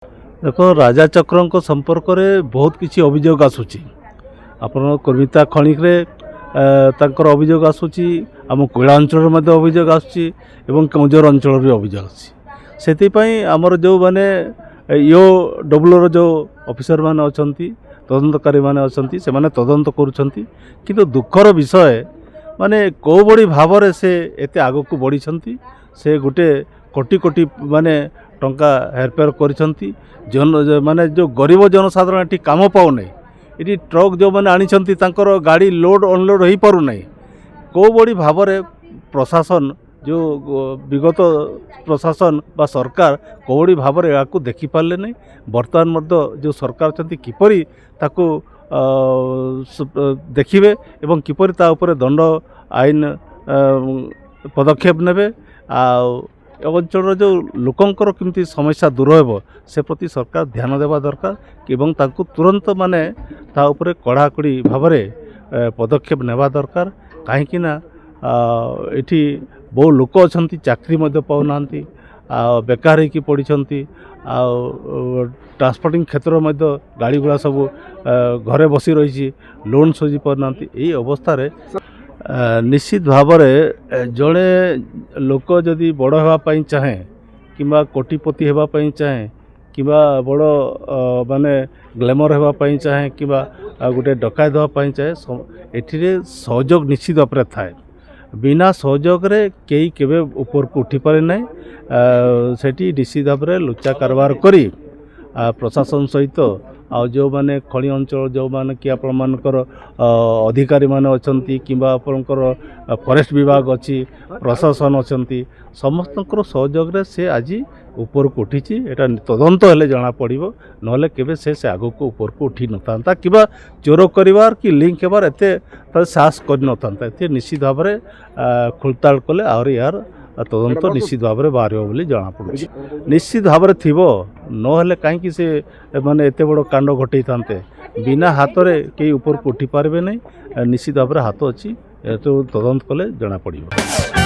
देखो राजा चक्र संपर्क में बहुत किसी अभियोग आसूची आपण कर्मिता खणिक्रे तांकर अभियोग आसूची आम कोयला अंचल अभियोग आसूची एवं केउंझर अंचल भी अभियोग आसी आमर जो माने यो डब्ल्यूर जो ऑफिसर माने अछंती तदंतकारी माने अछंती से माने तदंत करूछंती किंतु दुखर विषय माने को बड़ी भाव से एते आगो को बढ़ी छंती से गोटे कोटी कोटी माने टंका हेरफेर करिसंती जन माने जो गरीब जनसाधारण एटी काम पाउ नै एटी ट्रक जो माने आनिसंती तांकर गाड़ी लोड अनलोड होई पारु नै को बड़ी भाव प्रशासन जो विगत प्रशासन बा सरकार कौड़ी भाव में या देखी पारे नहीं बर्तमान मध्य जो सरकार चंती किपरि ताकू देखिबे एवं किपरि ता ऊपर दंड आईन पदक्षेप नेबे अंचल जो लोकंकर किमती समस्या दूर हो से प्रति सरकार ध्यान देवा दरकार एवं ताकू तुरंत माने ता ऊपर कड़ाकड़ी भाव में पदक्षेप नेवा दरकार कहीं ना एठी बहु लोक अच्छा चाकरी पाऊना बेकार होगी पड़ी ट्रांसपोर्टिंग क्षेत्र में गाड़ी गुड़ा सब घरे बसी रही लोन सुझी पारना यही अवस्था निश्चित भाव जड़े लोक जदि बड़ होगापाई चाहे कि कोटिपति होगापाई चाहे कि बड़ माने ग्लैमर होगापाई चाहे कि गोटे डकायत होगापाई चाहे एठी सहयोग निश्चित भाव थाए बिना सहयोग रे कई केबे ऊपर को उठी पारे ना सेठी निश्चित भाव में लुचा कारबार करी प्रशासन सहित आ जो माने खणी अंचल जो माने कि आपण मानकर अधिकारी माने अछंती किंबा आपनकर फॉरेस्ट विभाग अच्छी प्रशासन अछंती समस्तकर सहयोग रे से आज ऊपर को उठी एटा तदंत हेले जना पड़िबो नहले केबे से आगो को ऊपर को उठी नथांता किबा चोर करिवार कि लिंक हेबार एते साहस कर नथांता एते निश्चित भाव में खुलताड़ कले आहुरी यार तदंत निश्चित भाव में बाहर बोली जना पड़ुछि निश्चित भाव में थिबो नहले कहीं से माने एते बड़ कांड घटई थांते बिना हाथ रे कई ऊपर को उठी पारबे नहीं निश्चित भाव में हाथ अच्छी तो तदंत कले जना पड़िबो।